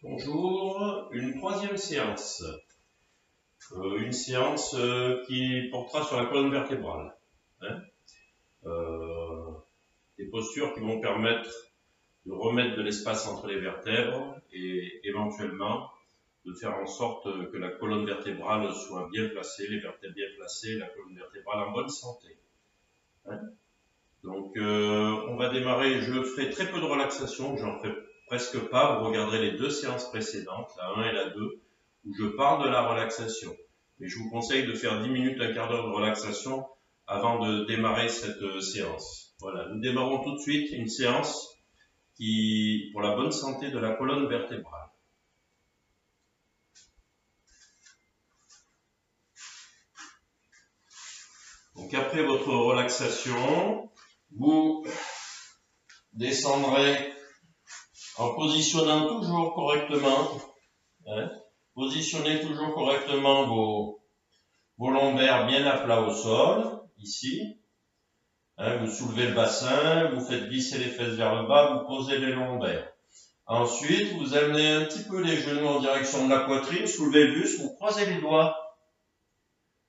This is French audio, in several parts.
Bonjour, une troisième séance. Une séance qui portera sur la colonne vertébrale. Des postures qui vont permettre de remettre de l'espace entre les vertèbres et éventuellement de faire en sorte que la colonne vertébrale soit bien placée, les vertèbres bien placées, la colonne vertébrale en bonne santé. Donc on va démarrer, je ferai très peu de relaxation, j'en ferai presque pas, vous regarderez les deux séances précédentes, la 1 et la 2, où je parle de la relaxation. Mais je vous conseille de faire 10 minutes, un quart d'heure de relaxation avant de démarrer cette séance. Voilà, nous démarrons tout de suite une séance pour la bonne santé de la colonne vertébrale. Donc après votre relaxation, vous descendrez en positionnant toujours correctement. Positionnez toujours correctement vos lombaires bien à plat au sol, ici. Vous soulevez le bassin, vous faites glisser les fesses vers le bas, vous posez les lombaires. Ensuite, vous amenez un petit peu les genoux en direction de la poitrine, soulevez le buste, vous croisez les doigts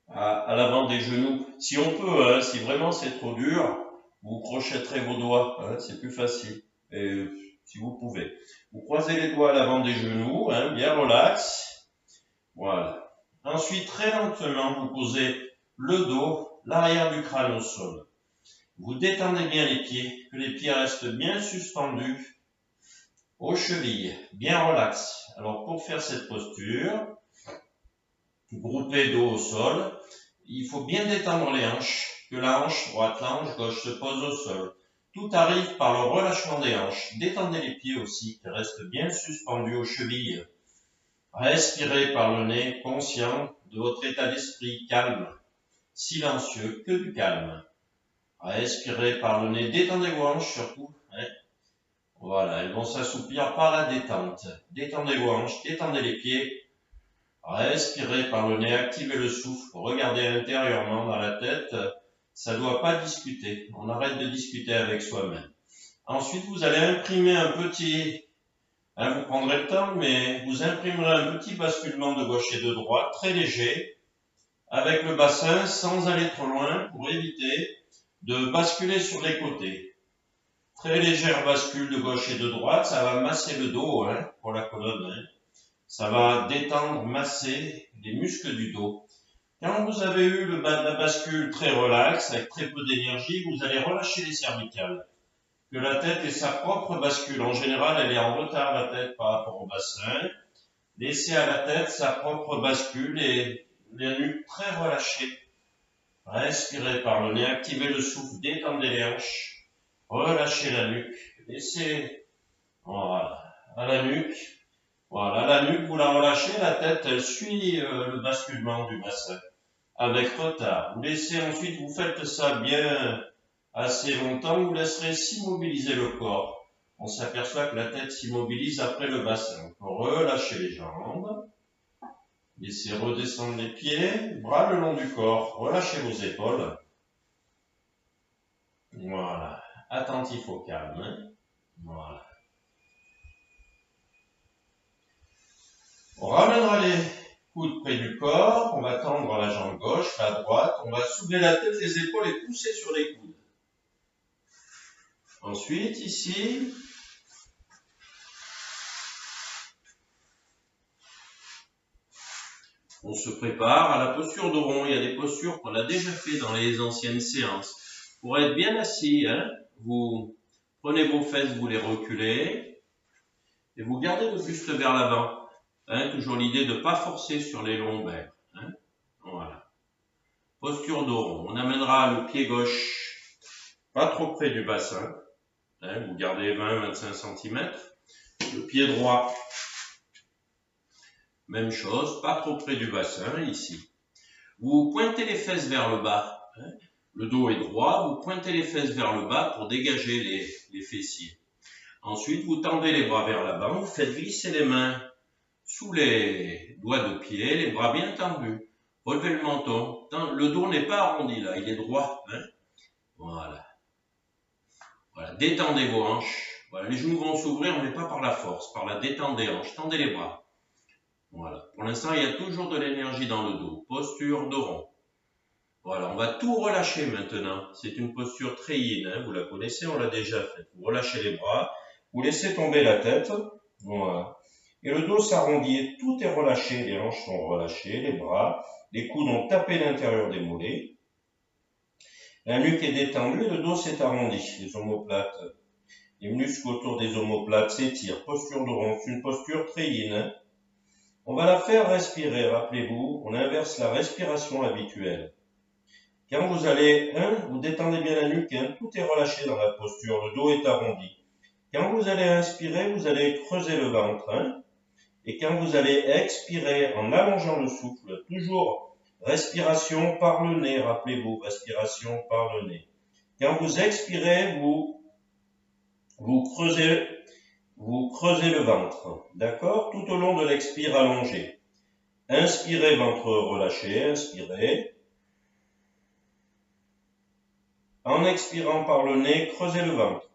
à l'avant des genoux. Si on peut, si vraiment c'est trop dur, vous crochetterez vos doigts, c'est plus facile. Et si vous pouvez. Vous croisez les doigts à l'avant des genoux, bien relax. Voilà. Ensuite, très lentement, vous posez le dos, l'arrière du crâne au sol. Vous détendez bien les pieds, que les pieds restent bien suspendus aux chevilles, bien relax. Alors, pour faire cette posture, groupé dos au sol, il faut bien détendre les hanches, que la hanche droite, la hanche gauche se pose au sol. Tout arrive par le relâchement des hanches. Détendez les pieds aussi, qui restent bien suspendus aux chevilles. Respirez par le nez, conscient de votre état d'esprit calme, silencieux, que du calme. Respirez par le nez, détendez vos hanches surtout. Voilà, elles vont s'assouplir par la détente. Détendez vos hanches, détendez les pieds. Respirez par le nez, activez le souffle, regardez intérieurement dans la tête. Ça ne doit pas discuter. On arrête de discuter avec soi-même. Ensuite, vous allez imprimer un petit... vous prendrez le temps, mais vous imprimerez un petit basculement de gauche et de droite, très léger, avec le bassin sans aller trop loin pour éviter de basculer sur les côtés. Très légère bascule de gauche et de droite, ça va masser le dos pour la colonne. Ça va détendre, masser les muscles du dos. Quand vous avez eu la bascule très relaxe, avec très peu d'énergie, vous allez relâcher les cervicales. Que la tête ait sa propre bascule. En général, elle est en retard, la tête, par rapport au bassin. Laissez à la tête sa propre bascule et la nuque très relâchée. Respirez par le nez, activez le souffle, détendez les hanches, relâchez la nuque, laissez, voilà, à la nuque. Voilà, la nuque, vous la relâchez, la tête, elle suit le basculement du bassin avec retard. Vous laissez ensuite, vous faites ça bien assez longtemps, vous laisserez s'immobiliser le corps. On s'aperçoit que la tête s'immobilise après le bassin. Relâchez les jambes. Laissez redescendre les pieds, bras le long du corps. Relâchez vos épaules. Voilà. Attentif au calme. Voilà. On ramènera les coudes près du corps. On va tendre la jambe gauche, la droite. On va soulever la tête, les épaules et pousser sur les coudes. Ensuite, ici, on se prépare à la posture de rond. Il y a des postures qu'on a déjà fait dans les anciennes séances. Pour être bien assis, vous prenez vos fesses, vous les reculez et vous gardez le buste vers l'avant. Toujours l'idée de ne pas forcer sur les lombaires. Voilà. Posture de rond. On amènera le pied gauche pas trop près du bassin. Vous gardez 20-25 cm. Le pied droit, même chose, pas trop près du bassin, ici. Vous pointez les fesses vers le bas. Le dos est droit, vous pointez les fesses vers le bas pour dégager les fessiers. Ensuite, vous tendez les bras vers l'avant, vous faites glisser les mains sous les doigts de pied, les bras bien tendus. Relevez le menton. Le dos n'est pas arrondi là, il est droit. Voilà. Voilà. Détendez vos hanches. Voilà, les genoux vont s'ouvrir, mais pas par la force, par la détente des hanches. Tendez les bras. Voilà. Pour l'instant, il y a toujours de l'énergie dans le dos. Posture de rond. Voilà, on va tout relâcher maintenant. C'est une posture très yin, hein. Vous la connaissez, on l'a déjà faite. Vous relâchez les bras, vous laissez tomber la tête. Voilà. Et le dos s'arrondit, tout est relâché, les hanches sont relâchées, les bras, les coudes ont tapé l'intérieur des mollets. La nuque est détendue, le dos s'est arrondi, les omoplates. Les muscles autour des omoplates s'étirent. Posture de rond, c'est une posture très yin, hein. On va la faire respirer, rappelez-vous, on inverse la respiration habituelle. Quand vous allez, vous détendez bien la nuque, tout est relâché dans la posture, le dos est arrondi. Quand vous allez inspirer, vous allez creuser le ventre, et quand vous allez expirer en allongeant le souffle, toujours respiration par le nez, rappelez-vous, respiration par le nez. Quand vous expirez, vous creusez le ventre, d'accord? Tout au long de l'expire allongé. Inspirez, ventre relâché, inspirez. En expirant par le nez, creusez le ventre.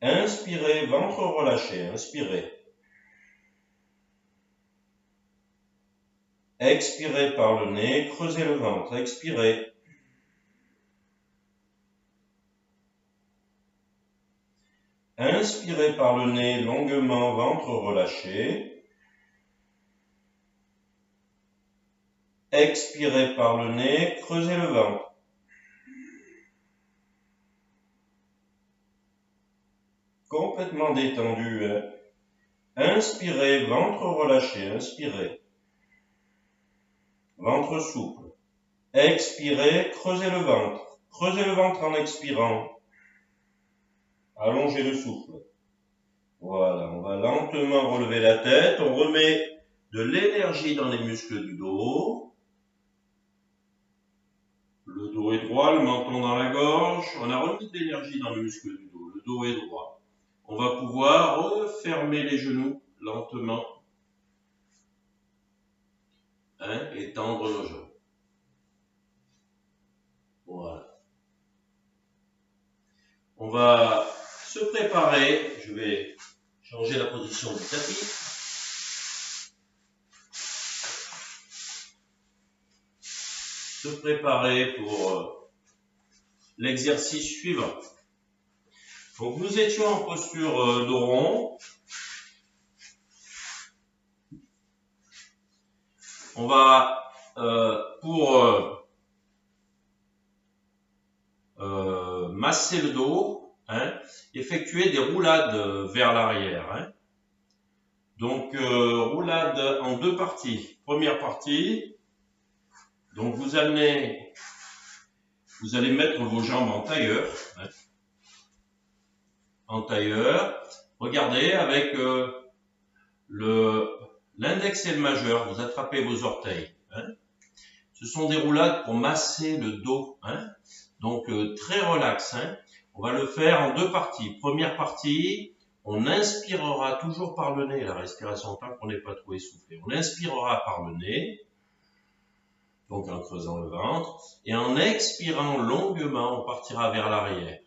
Inspirez, ventre relâché, inspirez. Expirez par le nez, creusez le ventre, expirez. Inspirez par le nez longuement, ventre relâché. Expirez par le nez, creusez le ventre. Complètement détendu. Inspirez, ventre relâché, inspirez. Ventre souple. Expirez, creusez le ventre. Creusez le ventre en expirant. Allongez le souffle. Voilà, on va lentement relever la tête. On remet de l'énergie dans les muscles du dos. Le dos est droit, le menton dans la gorge. On a remis de l'énergie dans le muscle du dos. Le dos est droit. On va pouvoir refermer les genoux lentement. Et tendre nos jambes. Voilà. On va se préparer. Je vais changer la position du tapis. Se préparer pour l'exercice suivant. Donc nous étions en posture de rond. On va masser le dos, effectuer des roulades vers l'arrière. Donc roulade en deux parties. Première partie, donc vous allez mettre vos jambes en tailleur. En tailleur. Regardez avec l'index et le majeur, vous attrapez vos orteils. Ce sont des roulades pour masser le dos. Donc très relax. On va le faire en deux parties. Première partie, on inspirera toujours par le nez, la respiration tant qu'on n'est pas trop essoufflé. On inspirera par le nez, donc en creusant le ventre, et en expirant longuement, on partira vers l'arrière.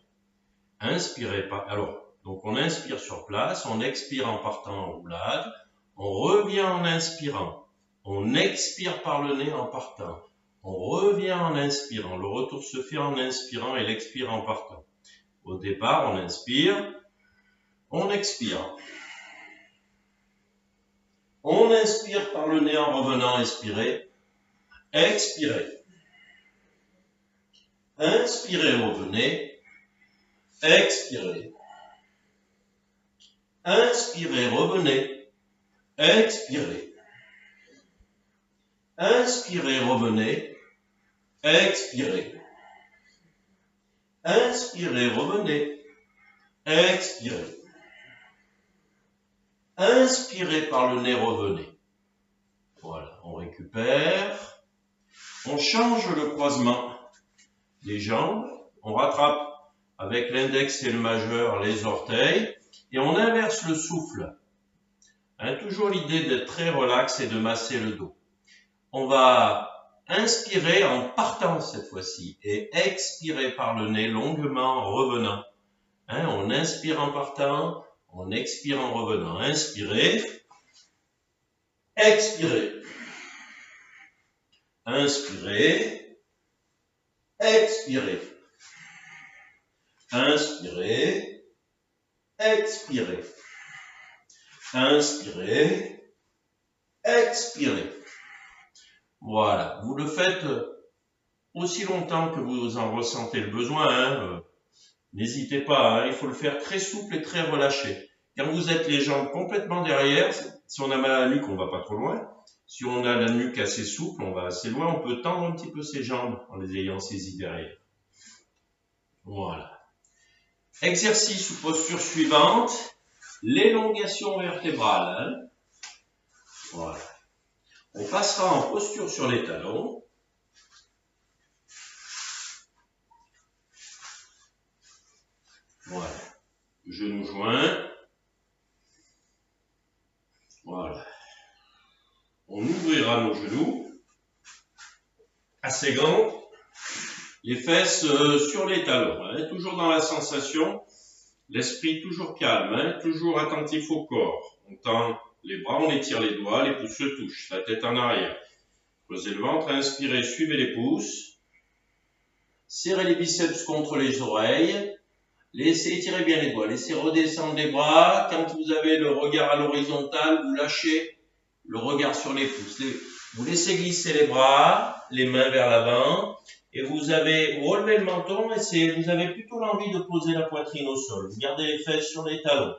Inspirez pas. Alors, donc on inspire sur place, on expire en partant en roulade, on revient en inspirant, on expire par le nez en partant, on revient en inspirant, le retour se fait en inspirant et l'expire en partant. Au départ, on inspire, on expire. On inspire par le nez en revenant, expirez, expirez. Inspirez, revenez, expirez. Inspirez, revenez, expirez. Inspirez, revenez, expirez. Inspirez, revenez, expirez. Inspirez par le nez, revenez. Voilà, on récupère. On change le croisement des jambes. On rattrape avec l'index et le majeur les orteils. Et on inverse le souffle. Toujours l'idée d'être très relax et de masser le dos. On va Inspirez en partant cette fois-ci et expirez par le nez longuement en revenant. On inspire en partant, on expire en revenant. Inspirez, expirez. Inspirez, expirez. Inspirez, expirez. Inspirez, expirez. Voilà, vous le faites aussi longtemps que vous en ressentez le besoin. N'hésitez pas, il faut le faire très souple et très relâché. Quand vous êtes les jambes complètement derrière, si on a mal à la nuque, on va pas trop loin. Si on a la nuque assez souple, on va assez loin. On peut tendre un petit peu ses jambes en les ayant saisies derrière. Voilà. Exercice ou posture suivante, l'élongation vertébrale. Voilà. On passera en posture sur les talons. Voilà. Genoux joints. Voilà. On ouvrira nos genoux, assez grands, les fesses sur les talons, toujours dans la sensation, l'esprit toujours calme, toujours attentif au corps. On tend les bras, on étire les doigts, les pouces se touchent, la tête en arrière. Posez le ventre, inspirez, suivez les pouces. Serrez les biceps contre les oreilles. Laissez étirer bien les doigts, laissez redescendre les bras. Quand vous avez le regard à l'horizontale, vous lâchez le regard sur les pouces. Vous laissez glisser les bras, les mains vers l'avant, et vous relevez le menton, et vous avez plutôt l'envie de poser la poitrine au sol. Vous gardez les fesses sur les talons.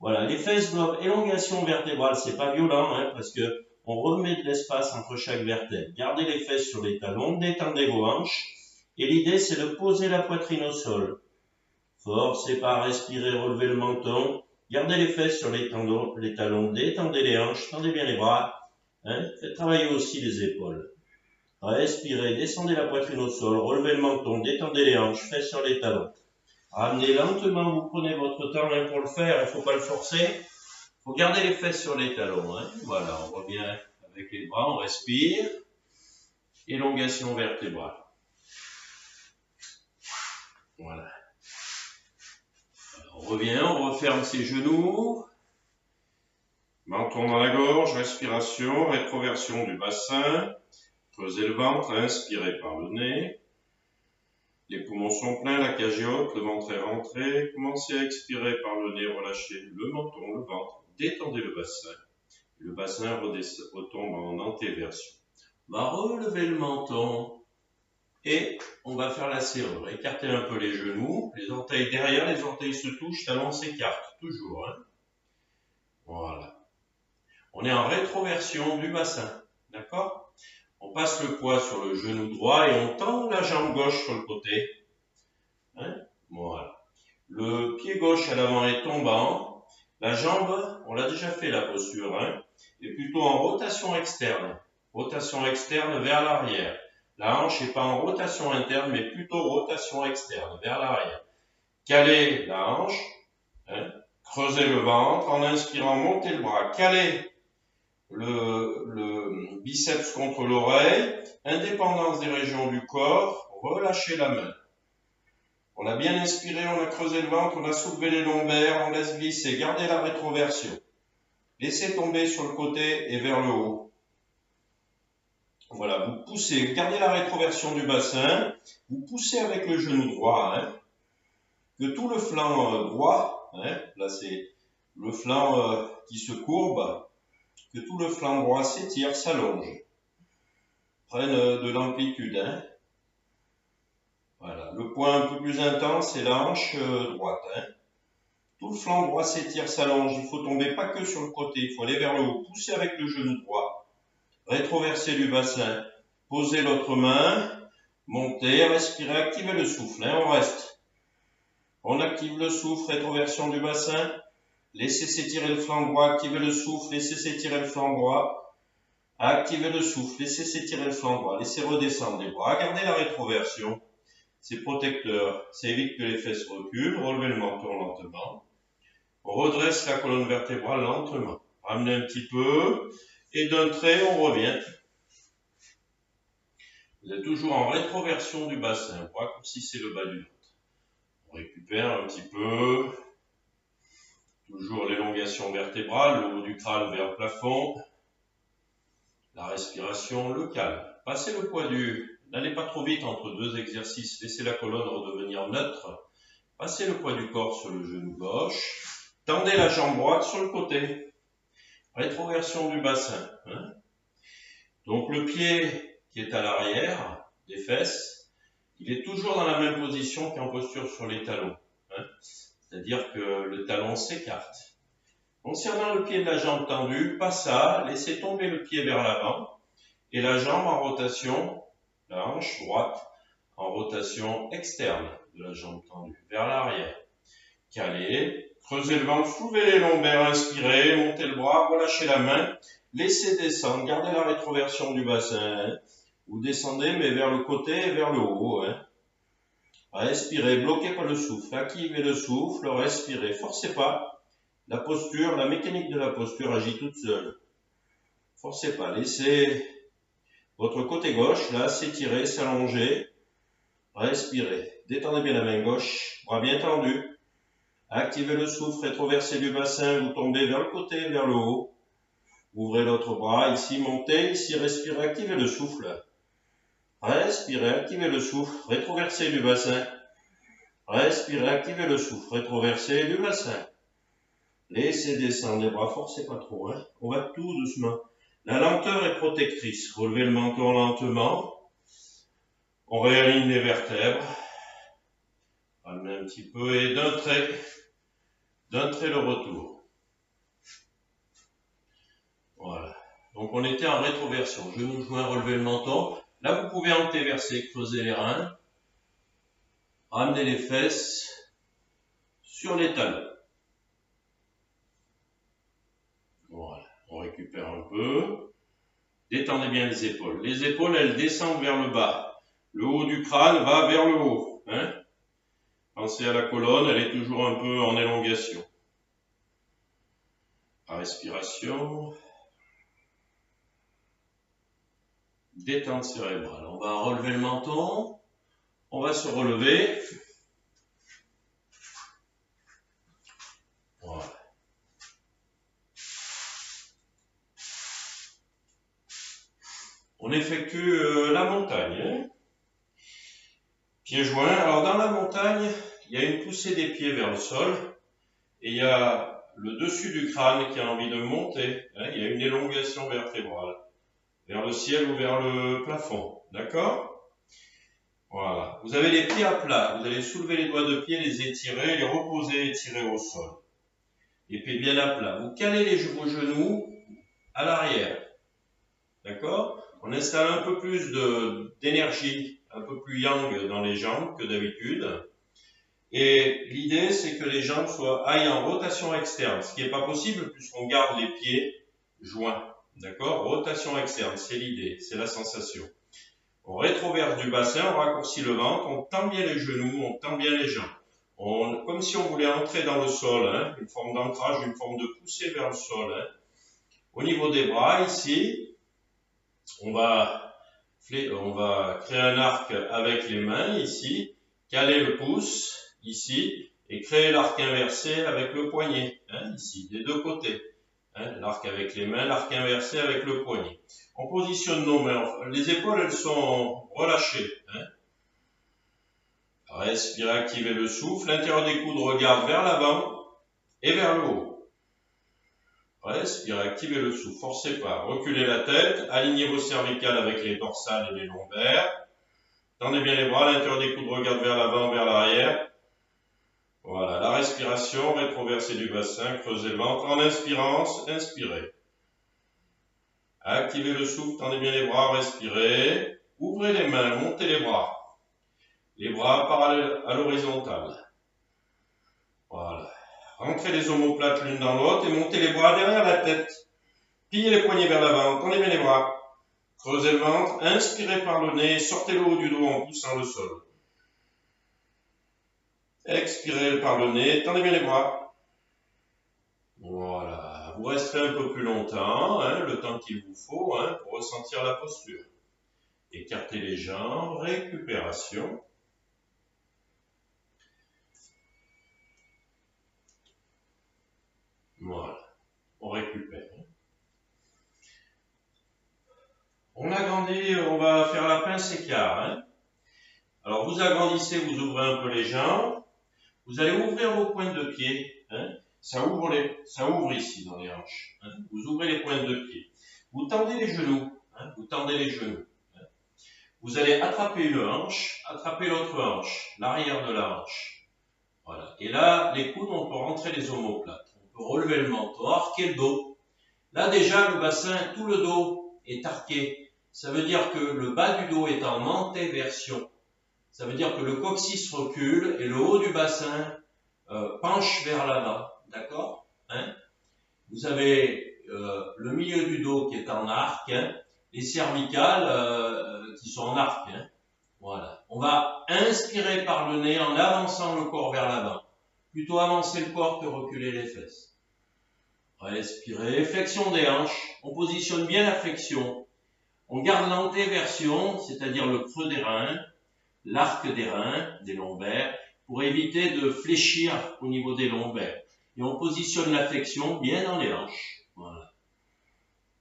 Voilà, les fesses doivent, élongation vertébrale, c'est pas violent, parce que on remet de l'espace entre chaque vertèbre. Gardez les fesses sur les talons, détendez vos hanches, et l'idée c'est de poser la poitrine au sol. Forcez pas à respirer, relevez le menton. Gardez les fesses sur les talons, détendez les hanches, tendez bien les bras. Faites travailler aussi les épaules. Respirez, descendez la poitrine au sol, relevez le menton, détendez les hanches, fesses sur les talons. Ramenez lentement, vous prenez votre temps pour le faire, il ne faut pas le forcer. Il faut garder les fesses sur les talons. Voilà, on revient avec les bras, on respire. Élongation vertébrale. Voilà. On revient, on referme ses genoux. Menton dans la gorge, respiration, rétroversion du bassin. Creusez le ventre, inspirez par le nez. Les poumons sont pleins, la cage est haute, le ventre est rentré. Commencez à expirer par le nez, relâchez le menton, le ventre. Détendez le bassin. Le bassin retombe en antéversion. On va relever le menton et on va faire la serrure. Écartez un peu les genoux, les orteils derrière, les orteils se touchent, talons s'écartent, toujours. Voilà. On est en rétroversion du bassin, d'accord? On passe le poids sur le genou droit et on tend la jambe gauche sur le côté. Voilà. Le pied gauche à l'avant est tombant. La jambe, on l'a déjà fait la posture, est plutôt en rotation externe. Rotation externe vers l'arrière. La hanche n'est pas en rotation interne, mais plutôt rotation externe vers l'arrière. Calez la hanche, creusez le ventre en inspirant, montez le bras, calez le biceps contre l'oreille, indépendance des régions du corps, relâchez la main. On a bien inspiré, on a creusé le ventre, on a soulevé les lombaires, on laisse glisser, gardez la rétroversion. Laissez tomber sur le côté et vers le haut. Voilà, vous poussez, vous gardez la rétroversion du bassin, vous poussez avec le genou droit, que tout le flanc droit, là c'est le flanc qui se courbe, que tout le flanc droit s'étire, s'allonge, prenne de l'amplitude. Voilà, le point un peu plus intense, c'est la hanche droite. Tout le flanc droit s'étire, s'allonge, il faut tomber pas que sur le côté, il faut aller vers le haut, pousser avec le genou droit, rétroverser du bassin, posez l'autre main, montez, respirez, activez le souffle, on reste. On active le souffle, rétroversion du bassin, laissez s'étirer le flanc droit, activez le souffle, laissez s'étirer le flanc droit, activez le souffle, laissez s'étirer le flanc droit, laissez redescendre les bras, gardez la rétroversion, c'est protecteur, ça évite que les fesses reculent, relevez le menton lentement, on redresse la colonne vertébrale lentement, ramenez un petit peu, et d'un trait on revient. Vous êtes toujours en rétroversion du bassin. Vous raccourcissez le bas du ventre. On récupère un petit peu. Toujours l'élongation vertébrale, le haut du crâne vers le plafond. La respiration, le calme. Passez le poids du... N'allez pas trop vite entre deux exercices. Laissez la colonne redevenir neutre. Passez le poids du corps sur le genou gauche. Tendez la jambe droite sur le côté. Rétroversion du bassin. Donc le pied qui est à l'arrière des fesses, il est toujours dans la même position qu'en posture sur les talons. C'est-à-dire que le talon s'écarte. Concernant le pied de la jambe tendue, pas ça, laissez tomber le pied vers l'avant et la jambe en rotation, la hanche droite, en rotation externe de la jambe tendue, vers l'arrière. Calez, creusez le ventre, soulevez les lombaires, inspirez, montez le bras, relâchez la main, laissez descendre, gardez la rétroversion du bassin. Vous descendez mais vers le côté et vers le haut. Respirez, bloquez pas le souffle, activez le souffle, respirez, forcez pas. La posture, la mécanique de la posture agit toute seule. Forcez pas, laissez votre côté gauche, là, s'étirer, s'allonger. Respirez, détendez bien la main gauche, bras bien tendus. Activez le souffle, rétroversez du bassin, vous tombez vers le côté, vers le haut. Ouvrez l'autre bras, ici, montez, ici, respirez, activez le souffle. Respirez, activez le souffle, rétroversez du bassin. Respirez, activez le souffle, rétroversez du bassin. Laissez descendre les bras, forcez pas trop, On va tout doucement. La lenteur est protectrice. Relevez le menton lentement. On réaligne les vertèbres. Ramenez un petit peu et d'un trait le retour. Voilà. Donc on était en rétroversion. Genoux joints, relevez le menton. Là, vous pouvez antéverser, creuser les reins. Ramenez les fesses sur les talons. Voilà. On récupère un peu. Détendez bien les épaules. Les épaules, elles descendent vers le bas. Le haut du crâne va vers le haut. Pensez à la colonne, elle est toujours un peu en élongation. La respiration. Détente cérébrale. On va relever le menton. On va se relever. Voilà. On effectue la montagne. Pieds joints. Alors dans la montagne, il y a une poussée des pieds vers le sol. Et il y a le dessus du crâne qui a envie de monter. Il y a une élongation vertébrale. Vers le ciel ou vers le plafond. D'accord ? Voilà. Vous avez les pieds à plat. Vous allez soulever les doigts de pied, les étirer, les reposer, étirer au sol. Les pieds bien à plat. Vous calez vos genoux à l'arrière. D'accord ? On installe un peu plus d'énergie, un peu plus yang dans les jambes que d'habitude. Et l'idée, c'est que les jambes aillent en rotation externe, ce qui n'est pas possible puisqu'on garde les pieds joints. D'accord ? Rotation externe, c'est l'idée, c'est la sensation. On rétroverse du bassin, on raccourcit le ventre, on tend bien les genoux, on tend bien les jambes. Comme si on voulait entrer dans le sol, une forme d'ancrage, une forme de poussée vers le sol. Au niveau des bras, ici, on va créer un arc avec les mains, ici, caler le pouce, ici, et créer l'arc inversé avec le poignet, ici, des deux côtés. L'arc avec les mains, l'arc inversé avec le poignet. On positionne nos mains, les épaules elles sont relâchées. Respirez, activez le souffle, l'intérieur des coudes regarde vers l'avant et vers le haut. Respirez, activez le souffle, forcez pas, reculez la tête, alignez vos cervicales avec les dorsales et les lombaires. Tendez bien les bras, l'intérieur des coudes regarde vers l'avant, vers l'arrière. Voilà, la respiration, rétroversée du bassin, creusez le ventre. En inspirant, inspirez. Activez le souffle, tendez bien les bras, respirez. Ouvrez les mains, montez les bras. Les bras parallèles à l'horizontale. Voilà. Rentrez les omoplates l'une dans l'autre et montez les bras derrière la tête. Pliez les poignets vers l'avant, tendez bien les bras. Creusez le ventre, inspirez par le nez, sortez le haut du dos en poussant le sol. Expirez par le nez, tendez bien les bras. Voilà, vous resterez un peu plus longtemps, le temps qu'il vous faut, pour ressentir la posture. Écartez les jambes, récupération. Voilà, on récupère. On agrandit, on va faire la pince écart. Hein. Alors vous agrandissez, vous ouvrez un peu les jambes. Vous allez ouvrir vos pointes de pied. Hein. Ça ouvre ici dans les hanches. Hein. Vous ouvrez les pointes de pied. Vous tendez les genoux. Hein. Vous tendez les genoux. Hein. Vous allez attraper une hanche, attraper l'autre hanche, l'arrière de la hanche. Voilà. Et là, les coudes, on peut rentrer les omoplates. On peut relever le menton, arquer le dos. Là déjà, le bassin, tout le dos est arqué. Ça veut dire que le bas du dos est en antéversion. Ça veut dire que le coccyx recule et le haut du bassin penche vers l'avant. D'accord, hein. Vous avez le milieu du dos qui est en arc, hein, les cervicales qui sont en arc. Hein. Voilà. On va inspirer par le nez en avançant le corps vers l'avant. Plutôt avancer le corps que reculer les fesses. Respirez, flexion des hanches. On positionne bien la flexion. On garde l'antéversion, c'est-à-dire le creux des reins, l'arc des reins, des lombaires, pour éviter de fléchir au niveau des lombaires. Et on positionne la flexion bien dans les hanches. Voilà.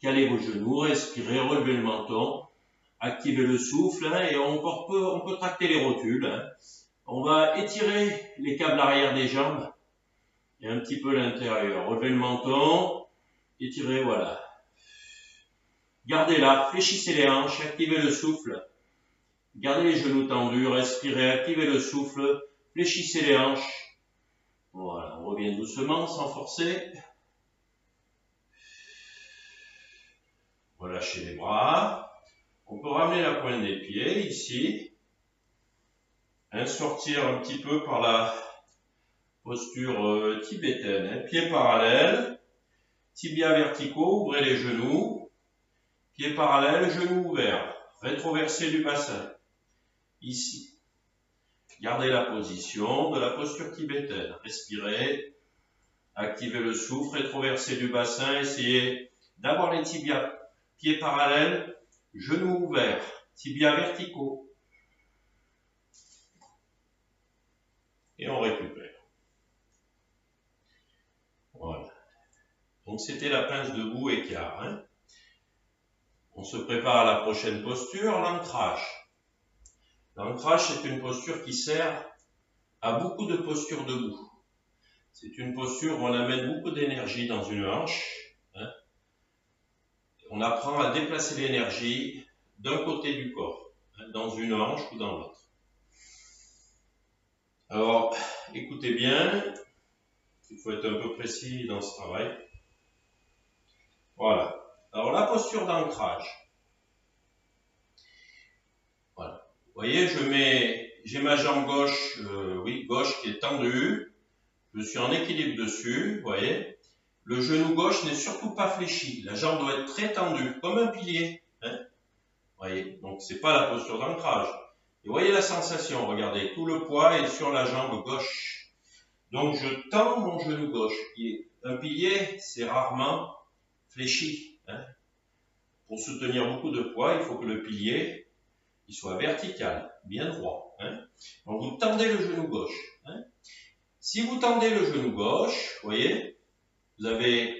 Calez vos genoux, respirez, relevez le menton, activez le souffle, hein, et on peut tracter les rotules. Hein. On va étirer les câbles arrière des jambes et un petit peu l'intérieur. Relevez le menton, étirez, voilà. Gardez là, fléchissez les hanches, activez le souffle. Gardez les genoux tendus, respirez, activez le souffle, fléchissez les hanches. Voilà, on revient doucement, sans forcer. Relâchez les bras. On peut ramener la pointe des pieds, ici. Sortir un petit peu par la posture tibétaine. Hein. Pieds parallèles, tibias verticaux, ouvrez les genoux. Pieds parallèles, genoux ouverts. Rétroversé du bassin. Ici. Gardez la position de la posture tibétaine. Respirez. Activez le souffle. Rétroversé du bassin. Essayez d'avoir les tibias. Pieds parallèles. Genoux ouverts. Tibias verticaux. Et on récupère. Voilà. Donc c'était la pince debout écart. Hein. On se prépare à la prochaine posture, l'ancrage. L'ancrage, c'est une posture qui sert à beaucoup de postures debout. C'est une posture où on amène beaucoup d'énergie dans une hanche. Hein. On apprend à déplacer l'énergie d'un côté du corps, hein, dans une hanche ou dans l'autre. Alors, écoutez bien, il faut être un peu précis dans ce travail. Voilà. Alors, la posture d'ancrage. Voilà. Vous voyez, j'ai ma jambe gauche, gauche qui est tendue. Je suis en équilibre dessus, vous voyez. Le genou gauche n'est surtout pas fléchi. La jambe doit être très tendue, comme un pilier. Hein. Vous voyez, donc c'est pas la posture d'ancrage. Et vous voyez la sensation, regardez, tout le poids est sur la jambe gauche. Donc je tends mon genou gauche. Un pilier, c'est rarement fléchi. Hein. Pour soutenir beaucoup de poids, il faut que le pilier il soit vertical, bien droit. Hein. Donc vous tendez le genou gauche. Hein. Si vous tendez le genou gauche, vous voyez, vous avez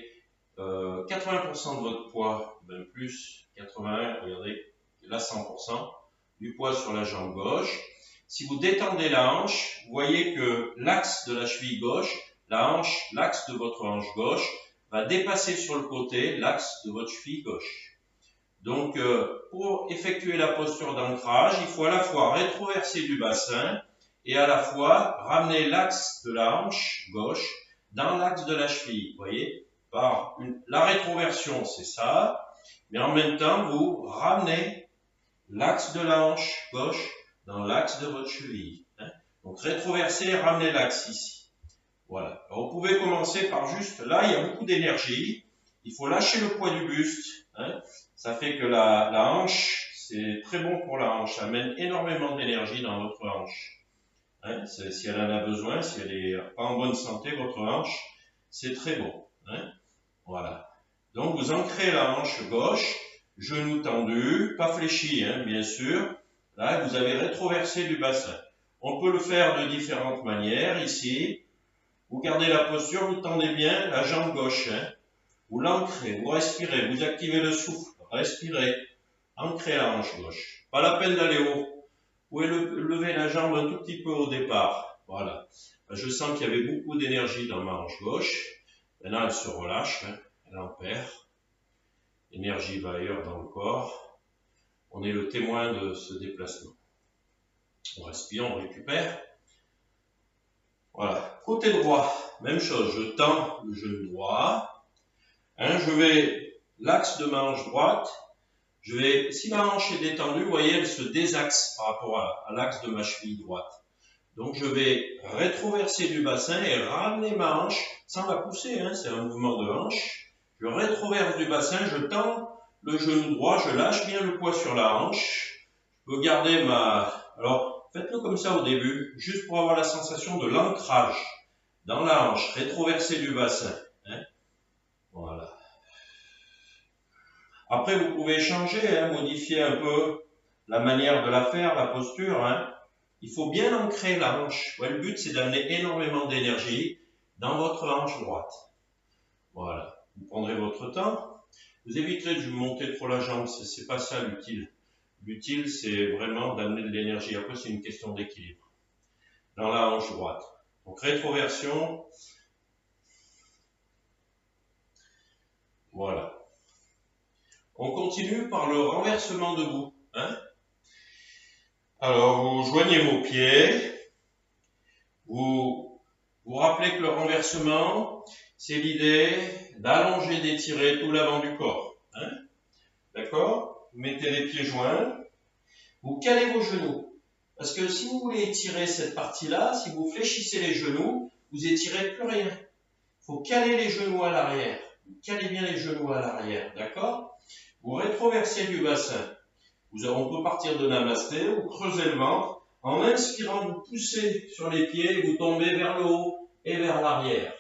80% de votre poids, même plus, 81, regardez, là 100%, du poids sur la jambe gauche. Si vous détendez la hanche, vous voyez que l'axe de la cheville gauche, l'axe de votre hanche gauche, va dépasser sur le côté l'axe de votre cheville gauche. Donc, pour effectuer la posture d'ancrage, il faut à la fois rétroverser du bassin et à la fois ramener l'axe de la hanche gauche dans l'axe de la cheville. Vous voyez, la rétroversion, c'est ça, mais en même temps, vous ramenez l'axe de la hanche gauche dans l'axe de votre cheville. Hein. Donc, rétroverser et ramener l'axe ici. Voilà. Alors, vous pouvez commencer par juste, là, il y a beaucoup d'énergie. Il faut lâcher le poids du buste. Hein. Ça fait que la hanche, c'est très bon pour la hanche. Ça amène énormément d'énergie dans votre hanche. Hein. Si elle en a besoin, si elle est pas en bonne santé, votre hanche, c'est très bon. Hein. Voilà. Donc, vous ancrez la hanche gauche. Genoux tendus, pas fléchis, hein, bien sûr. Là, vous avez rétroversé du bassin. On peut le faire de différentes manières. Ici, vous gardez la posture, vous tendez bien la jambe gauche. Hein. Vous l'ancrez, vous respirez, vous activez le souffle, respirez, ancrez la hanche gauche. Pas la peine d'aller haut. Vous pouvez lever la jambe un tout petit peu au départ. Voilà. Je sens qu'il y avait beaucoup d'énergie dans ma hanche gauche. Maintenant, elle se relâche, hein. Elle en perd. L'énergie va ailleurs dans le corps. On est le témoin de ce déplacement. On respire, on récupère. Voilà. Côté droit, même chose. Je tends le genou droit. Hein, je vais l'axe de ma hanche droite. Si ma hanche est détendue, vous voyez, elle se désaxe par rapport à l'axe de ma cheville droite. Donc, je vais rétroverser du bassin et ramener ma hanche sans la pousser, hein, c'est un mouvement de hanche. Je rétroverse du bassin, je tends le genou droit, je lâche bien le poids sur la hanche. Je peux garder Alors, faites-le comme ça au début, juste pour avoir la sensation de l'ancrage dans la hanche, rétroverser du bassin. Hein. Voilà. Après, vous pouvez changer, hein, modifier un peu la manière de la faire, la posture. Hein. Il faut bien ancrer la hanche. Ouais, le but, c'est d'amener énormément d'énergie dans votre hanche droite. Voilà. Vous prendrez votre temps. Vous éviterez de monter trop la jambe. C'est pas ça l'utile. L'utile, c'est vraiment d'amener de l'énergie. Après, c'est une question d'équilibre dans la hanche droite. Donc, rétroversion. Voilà. On continue par le renversement debout. Hein. Alors, vous joignez vos pieds. Vous rappelez que le renversement, c'est l'idée d'allonger, d'étirer tout l'avant du corps. Hein. D'accord? Vous mettez les pieds joints. Vous calez vos genoux. Parce que si vous voulez étirer cette partie-là, si vous fléchissez les genoux, vous étirez plus rien. Il faut caler les genoux à l'arrière. Vous calez bien les genoux à l'arrière. D'accord? Vous rétroversez du bassin. On peut partir de Namasté, vous creusez le ventre. En inspirant, vous poussez sur les pieds et vous tombez vers le haut et vers l'arrière.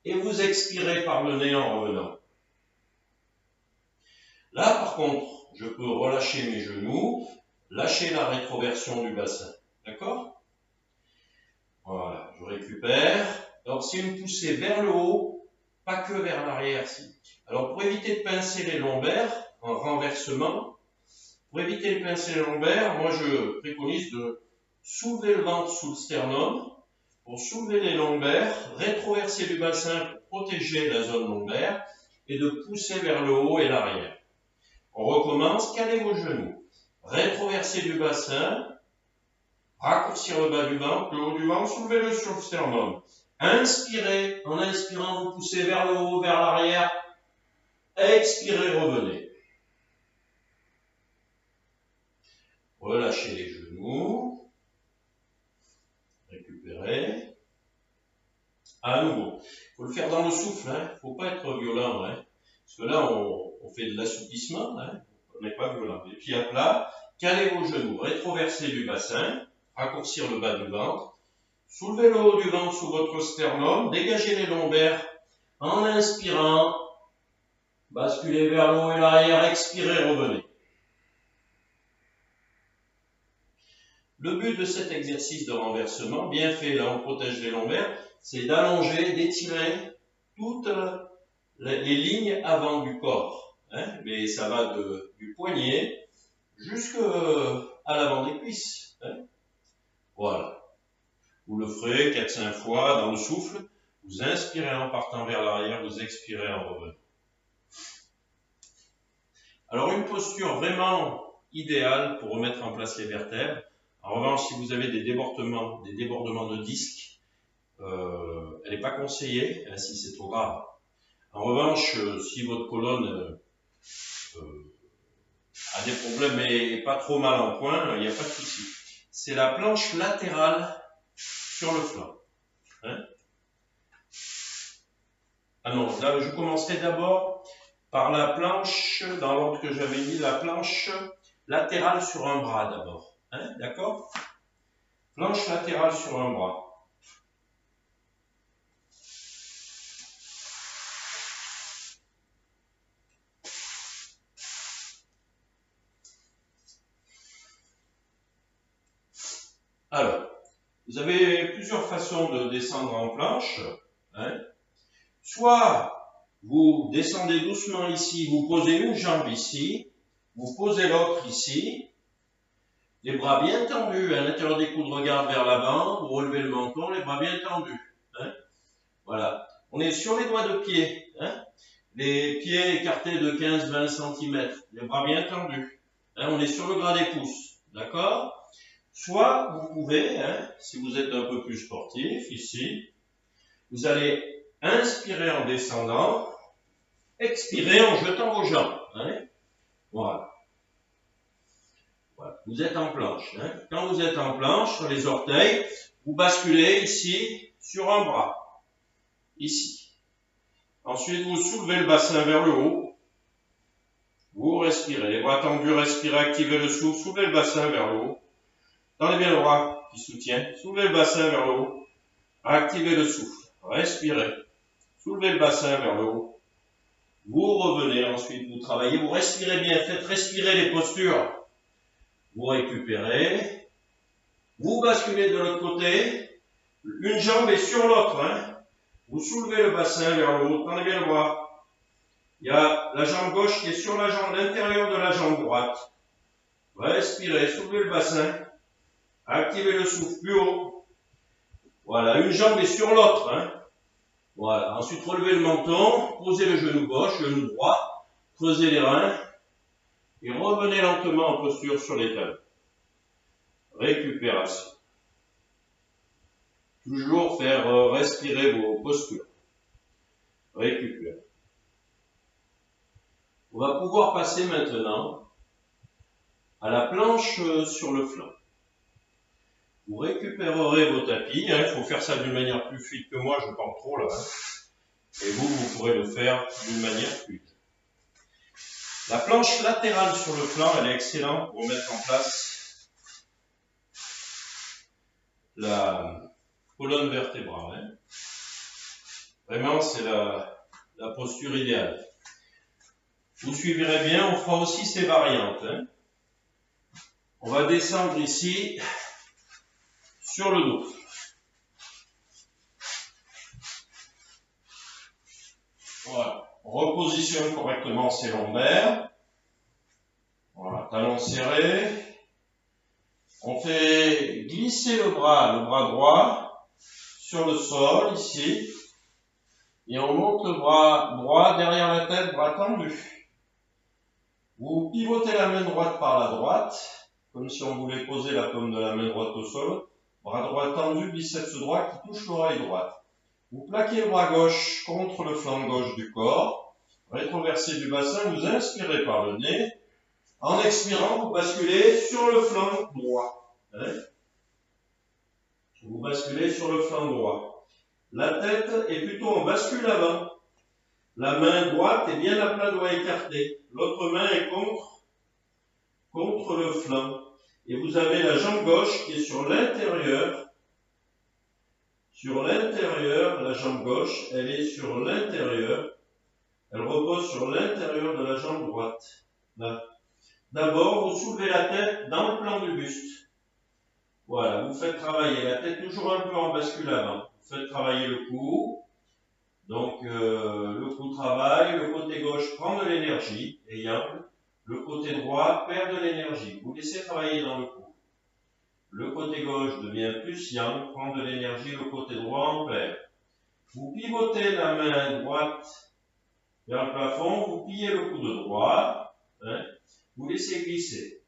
Et vous expirez par le nez en revenant. Là, par contre, je peux relâcher mes genoux, lâcher la rétroversion du bassin. D'accord? Voilà, je récupère. Donc, c'est une poussée vers le haut, pas que vers l'arrière. Alors, pour éviter de pincer les lombaires, en renversement, pour éviter de pincer les lombaires, moi, je préconise de soulever le ventre sous le sternum, pour soulever les lombaires, rétroverser du bassin pour protéger la zone lombaire, et de pousser vers le haut et l'arrière. On recommence, calez vos genoux, rétroverser du bassin, raccourcir le bas du ventre, le haut du ventre, soulevez-le sur le sternum. Inspirez, en inspirant, vous poussez vers le haut, vers l'arrière, expirez, revenez. Relâchez les genoux, récupérez. À nouveau, il faut le faire dans le souffle, hein. Il ne faut pas être violent, hein. Parce que là, on fait de l'assouplissement, hein. On n'est pas violent. Les pieds à plat, calez vos genoux, rétroversez du bassin, raccourcir le bas du ventre, soulevez le haut du ventre sous votre sternum, dégagez les lombaires en inspirant, basculez vers le haut et l'arrière, expirez, revenez. Le but de cet exercice de renversement, bien fait, là on protège les lombaires, c'est d'allonger, d'étirer toutes les lignes avant du corps. Hein, mais ça va du poignet jusqu'à l'avant des cuisses. Hein. Voilà. Vous le ferez 4-5 fois dans le souffle. Vous inspirez en partant vers l'arrière, vous expirez en revenant. Alors une posture vraiment idéale pour remettre en place les vertèbres. En revanche, si vous avez des débordements de disques, elle n'est pas conseillée, hein, si c'est trop grave. En revanche, si votre colonne a des problèmes et pas trop mal en point, il n'y a pas de souci. C'est la planche latérale sur le flanc. Hein. Ah non, là je commencerai d'abord par la planche, dans l'ordre que j'avais mis, la planche latérale sur un bras d'abord. Hein, d'accord? Planche latérale sur un bras. Alors, vous avez plusieurs façons de descendre en planche. Hein. Soit vous descendez doucement ici, vous posez une jambe ici, vous posez l'autre ici, les bras bien tendus, à l'intérieur des coudes, regarde vers l'avant, vous relevez le menton, les bras bien tendus. Hein. Voilà. On est sur les doigts de pied. Hein. Les pieds écartés de 15-20 cm, les bras bien tendus. Hein. On est sur le gras des pouces. D'accord? Soit vous pouvez, hein, si vous êtes un peu plus sportif, ici, vous allez inspirer en descendant, expirer en jetant vos jambes. Hein. Voilà. Voilà. Vous êtes en planche. Hein. Quand vous êtes en planche, sur les orteils, vous basculez ici sur un bras. Ici. Ensuite, vous soulevez le bassin vers le haut. Vous respirez. Les bras tendus, respirez, activez le souffle. Soulevez le bassin vers le haut. Tendez bien le bras qui soutient. Soulevez le bassin vers le haut. Activez le souffle. Respirez. Soulevez le bassin vers le haut. Vous revenez ensuite, vous travaillez, vous respirez bien. Faites respirer les postures. Vous récupérez. Vous basculez de l'autre côté. Une jambe est sur l'autre. Hein. Vous soulevez le bassin vers le haut. Tendez bien le bras. Il y a la jambe gauche qui est sur la jambe, l'intérieur de la jambe droite. Respirez, soulevez le bassin. Activez le souffle plus haut. Voilà, une jambe est sur l'autre. Hein. Voilà. Ensuite, relevez le menton, posez le genou gauche, genou droit, creusez les reins et revenez lentement en posture sur les talons. Récupération. Toujours faire respirer vos postures. Récupérer. On va pouvoir passer maintenant à la planche sur le flanc. Vous récupérerez vos tapis. Il faut faire ça d'une manière plus fluide que moi, je parle trop là. Et vous pourrez le faire d'une manière fluide. La planche latérale sur le flanc, elle est excellente pour mettre en place la colonne vertébrale. Vraiment, c'est la posture idéale. Vous suivrez bien, on fera aussi ces variantes. On va descendre ici sur le dos. Voilà. On repositionne correctement ses lombaires. Voilà, talons serrés. On fait glisser le bras droit sur le sol ici. Et on monte le bras droit derrière la tête, bras tendu. Vous pivotez la main droite par la droite, comme si on voulait poser la paume de la main droite au sol. Bras droit tendu, biceps droit qui touche l'oreille droite. Vous plaquez le bras gauche contre le flanc gauche du corps. Rétroversé du bassin, vous inspirez par le nez. En expirant, vous basculez sur le flanc droit. Vous basculez sur le flanc droit. La tête est plutôt en bascule avant. La main droite est bien à plat doigt écarté. L'autre main est contre le flanc. Et vous avez la jambe gauche qui est sur l'intérieur. Sur l'intérieur, la jambe gauche, elle est sur l'intérieur. Elle repose sur l'intérieur de la jambe droite. Là. D'abord, vous soulevez la tête dans le plan du buste. Voilà, vous faites travailler la tête toujours un peu en bascule avant. Vous faites travailler le cou. Donc, le cou travaille, le côté gauche prend de l'énergie, et yang. Le côté droit perd de l'énergie. Vous laissez travailler dans le cou. Le côté gauche devient plus yang, prend de l'énergie, le côté droit en perd. Vous pivotez la main droite vers le plafond, vous pliez le coude droit, vous laissez glisser.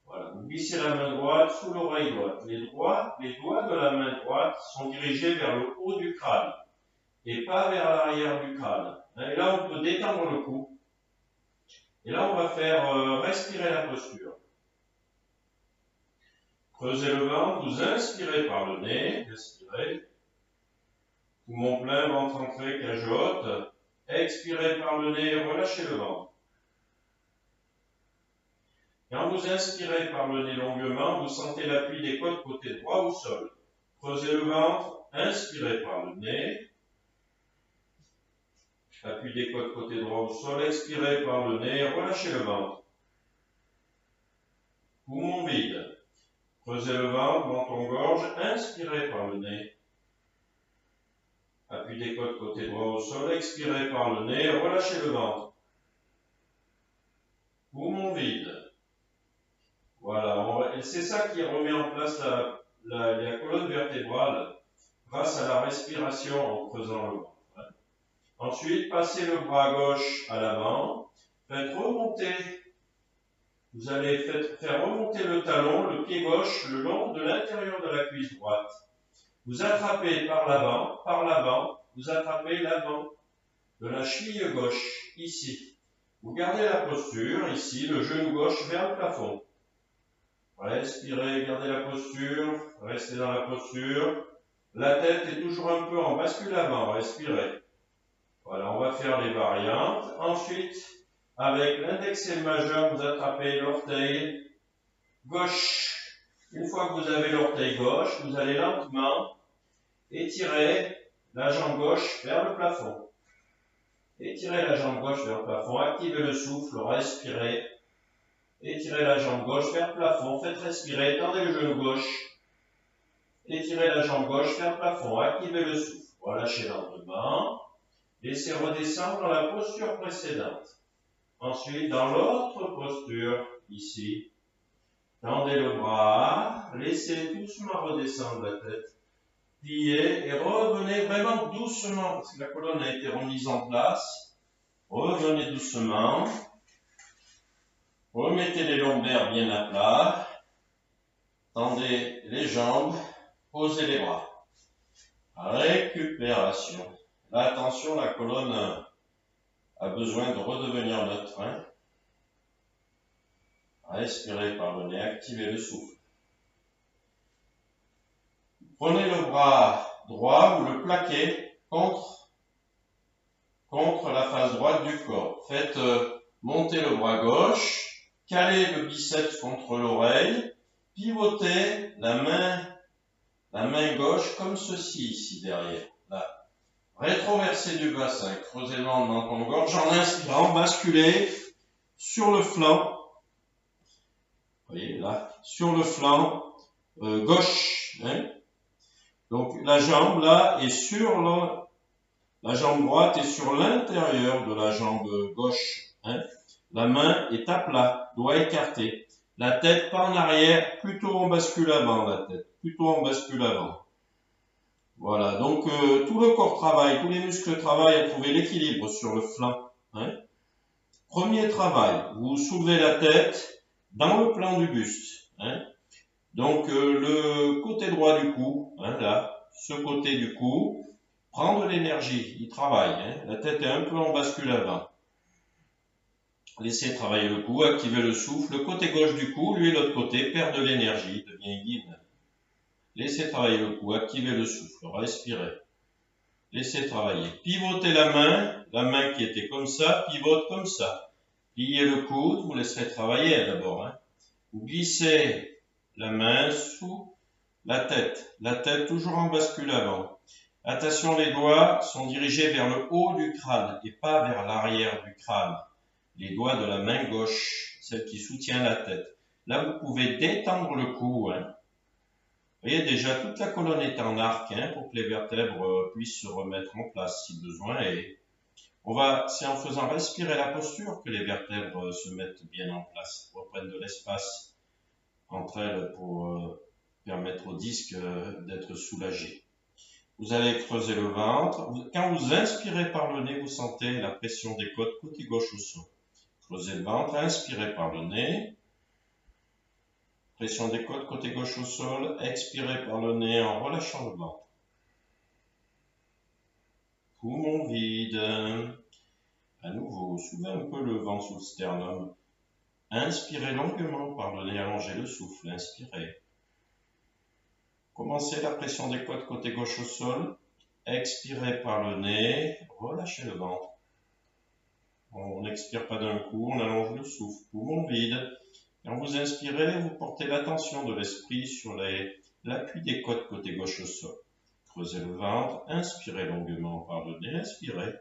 Voilà, vous glissez la main droite sous l'oreille droite. Les doigts de la main droite sont dirigés vers le haut du crâne et pas vers l'arrière du crâne. Et là, on peut détendre le cou. Et là, on va faire respirer la posture. Creusez le ventre, vous inspirez par le nez, respirez. Poumon plein, ventre ancré, cage haute. Expirez par le nez, relâchez le ventre. Quand vous inspirez par le nez longuement, vous sentez l'appui des côtes côté droit au sol. Creusez le ventre, inspirez par le nez. Appui des côtes côté droit au sol, expirez par le nez, relâchez le ventre. Poumon vide. Creusez le ventre, menton-gorge, inspirez par le nez. Appui des côtes côté droit au sol, expirez par le nez, relâchez le ventre. Poumon vide. Voilà, c'est ça qui remet en place la colonne vertébrale grâce à la respiration en creusant le ventre. Ensuite, passez le bras gauche à l'avant, faites remonter. Vous allez faire remonter le talon, le pied gauche, le long de l'intérieur de la cuisse droite. Vous attrapez par l'avant, vous attrapez l'avant de la cheville gauche, ici. Vous gardez la posture, ici, le genou gauche vers le plafond. Respirez, gardez la posture, restez dans la posture. La tête est toujours un peu en bascule avant, respirez. Voilà, on va faire les variantes. Ensuite, avec l'index et le majeur, vous attrapez l'orteil gauche. Une fois que vous avez l'orteil gauche, vous allez lentement étirer la jambe gauche vers le plafond. Étirez la jambe gauche vers le plafond, activez le souffle, respirez. Étirez la jambe gauche vers le plafond, faites respirer, tendez le genou gauche. Étirez la jambe gauche vers le plafond, activez le souffle. Relâchez lentement. Laissez redescendre dans la posture précédente. Ensuite, dans l'autre posture, ici, tendez le bras, laissez doucement redescendre la tête. Pliez et revenez vraiment doucement, parce que la colonne a été remise en place. Revenez doucement. Remettez les lombaires bien à plat. Tendez les jambes. Posez les bras. Récupération. Là, attention, la colonne a besoin de redevenir neutre. Respirez par le nez, activez le souffle. Prenez le bras droit, vous le plaquez contre la face droite du corps. Faites monter le bras gauche, calez le biceps contre l'oreille, pivotez la main gauche comme ceci ici derrière. Là. Rétroversez du bassin, creusez le ventre dans ton gorge. En inspirant, basculez sur le flanc. Vous voyez là, sur le flanc gauche. Donc la jambe là est sur la jambe droite est sur l'intérieur de la jambe gauche. La main est à plat, doigt écarté. La tête pas en arrière, plutôt on bascule avant la tête, plutôt on bascule avant. Voilà, donc tout le corps travaille, tous les muscles travaillent à trouver l'équilibre sur le flanc. Premier travail, vous soulevez la tête dans le plan du buste. Donc le côté droit du cou, là, ce côté du cou, prend de l'énergie, il travaille. La tête est un peu en bascule avant. Laissez travailler le cou, activez le souffle. Le côté gauche du cou, lui, l'autre côté, perd de l'énergie, devient yin. Laissez travailler le cou, activez le souffle, respirez. Laissez travailler. Pivotez la main qui était comme ça, pivote comme ça. Pliez le coude, vous laisserez travailler d'abord. Vous glissez la main sous la tête toujours en bascule avant. Attention, les doigts sont dirigés vers le haut du crâne et pas vers l'arrière du crâne. Les doigts de la main gauche, celle qui soutient la tête. Là, vous pouvez détendre le cou. Vous voyez, déjà, toute la colonne est en arc pour que les vertèbres puissent se remettre en place si besoin. Et c'est en faisant respirer la posture que les vertèbres se mettent bien en place, reprennent de l'espace entre elles pour permettre au disque d'être soulagé. Vous allez creuser le ventre. Quand vous inspirez par le nez, vous sentez la pression des côtes côté gauche au sol. Creusez le ventre, inspirez par le nez. Pression des côtes côté gauche au sol. Expirez par le nez en relâchant le ventre. Poumon vide. À nouveau, soulevez un peu le vent sous le sternum. Inspirez longuement par le nez, allongez le souffle. Inspirez. Commencez la pression des côtes côté gauche au sol. Expirez par le nez, relâchez le ventre. On n'expire pas d'un coup, on allonge le souffle, poumon vide. Quand vous inspirez, vous portez l'attention de l'esprit sur l'appui des côtes côté gauche au sol. Creusez le ventre, inspirez longuement par le nez, inspirez.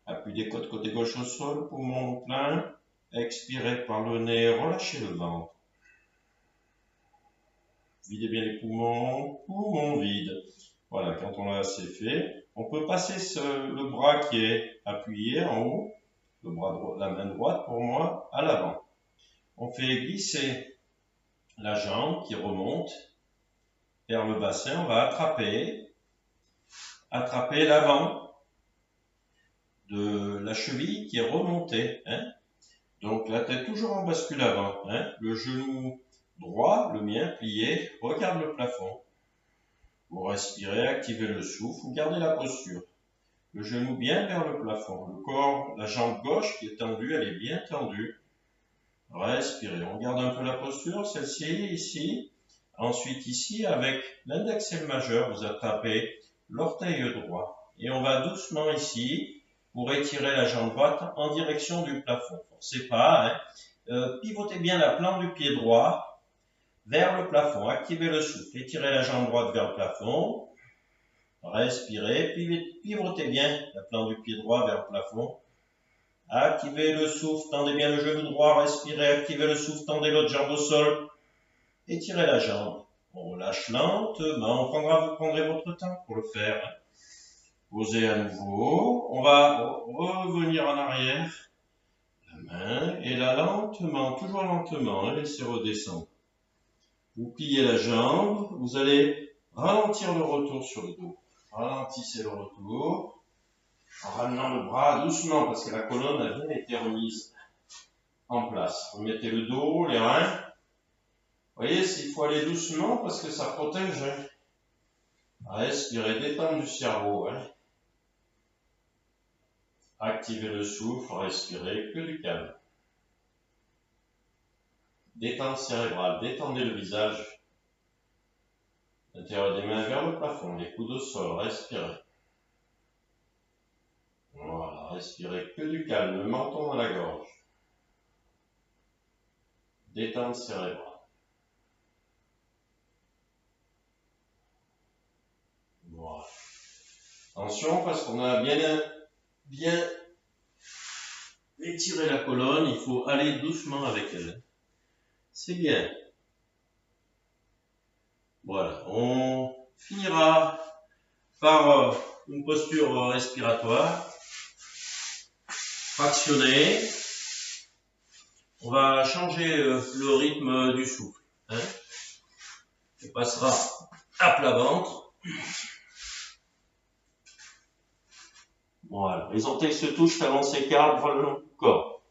Appui des côtes côté gauche au sol, poumon plein. Expirez par le nez, relâchez le ventre. Videz bien les poumons, poumons vides. Voilà, quand on a assez fait, on peut passer le bras qui est appuyé en haut, le bras droit, la main droite pour moi, à l'avant. On fait glisser la jambe qui remonte vers le bassin. On va attraper l'avant de la cheville qui est remontée. Donc la tête toujours en bascule avant. Le genou droit, le mien plié, regarde le plafond. Vous respirez, activez le souffle, vous gardez la posture. Le genou bien vers le plafond. Le corps, la jambe gauche qui est tendue, elle est bien tendue. Respirez. On garde un peu la posture, celle-ci, ici. Ensuite, ici, avec l'index et le majeur, vous attrapez l'orteil droit. Et on va doucement ici pour étirer la jambe droite en direction du plafond. Forcez pas. Pivotez bien la plante du pied droit vers le plafond. Activez le souffle. Étirez la jambe droite vers le plafond. Respirez. Pivotez bien la plante du pied droit vers le plafond. Activez le souffle, tendez bien le genou droit, respirez, activez le souffle, tendez l'autre jambe au sol, étirez la jambe. On relâche lentement, vous prendrez votre temps pour le faire. Posez à nouveau, on va revenir en arrière, la main, et là lentement, toujours lentement, laissez redescendre. Vous pliez la jambe, vous allez ralentir le retour sur le dos. Ralentissez le retour. En ramenant le bras doucement, parce que la colonne a bien été remise en place. Remettez le dos, les reins. Vous voyez, il faut aller doucement parce que ça protège. Respirez, détendre du cerveau. Activez le souffle, respirez, que du calme. Détente cérébrale, détendez le visage. L'intérieur des mains vers le plafond, les coudes au sol, respirez. Voilà, respirez, que du calme, le menton dans la gorge. Détente cérébrale. Voilà. Attention, parce qu'on a bien étiré la colonne, il faut aller doucement avec elle. C'est bien. Voilà, on finira par une posture respiratoire, fractionnée. On va changer le rythme du souffle. On passera à plat ventre. Voilà, les orteils se touchent, talons s'écartent, bras le long du corps.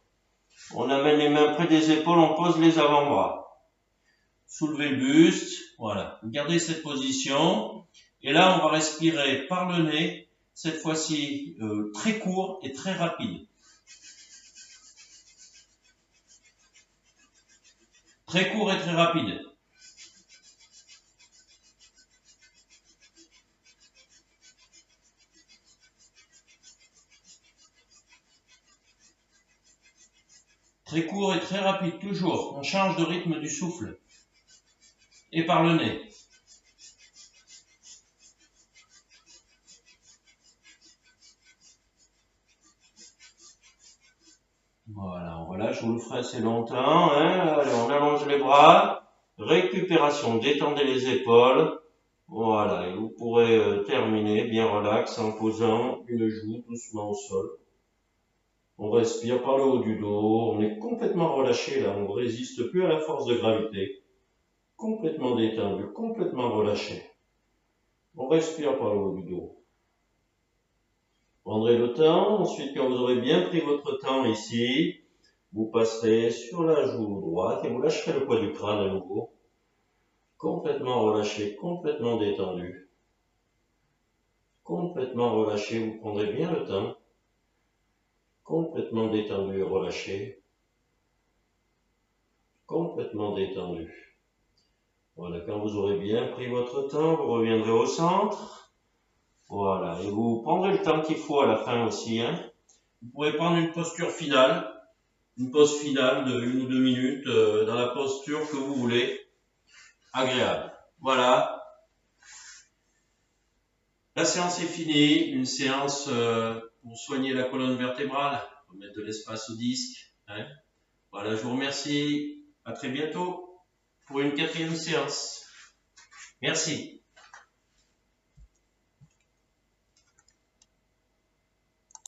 On amène les mains près des épaules, on pose les avant-bras. Soulevez le buste, voilà, vous gardez cette position. Et là, on va respirer par le nez, cette fois-ci très court et très rapide. Très court et très rapide. Très court et très rapide, toujours. On change de rythme du souffle. Et par le nez. Voilà, on relâche, je vous le ferai assez longtemps. Allez, on allonge les bras. Récupération, détendez les épaules. Voilà, et vous pourrez terminer bien relax en posant une joue doucement au sol. On respire par le haut du dos, on est complètement relâché là, on ne résiste plus à la force de gravité. Complètement détendu, complètement relâché. On respire par le haut du dos. Prendrez le temps, ensuite quand vous aurez bien pris votre temps ici, vous passerez sur la joue droite et vous lâcherez le poids du crâne à nouveau. Complètement relâché, complètement détendu. Complètement relâché, vous prendrez bien le temps. Complètement détendu et relâché. Complètement détendu. Voilà, quand vous aurez bien pris votre temps, vous reviendrez au centre. Voilà, et vous prendrez le temps qu'il faut à la fin aussi. Vous pourrez prendre une posture finale, une pause finale de 1 ou 2 minutes dans la posture que vous voulez. Agréable. Voilà. La séance est finie. Une séance pour soigner la colonne vertébrale, remettre de l'espace au disque. Voilà, je vous remercie. À très bientôt pour une 4e séance. Merci.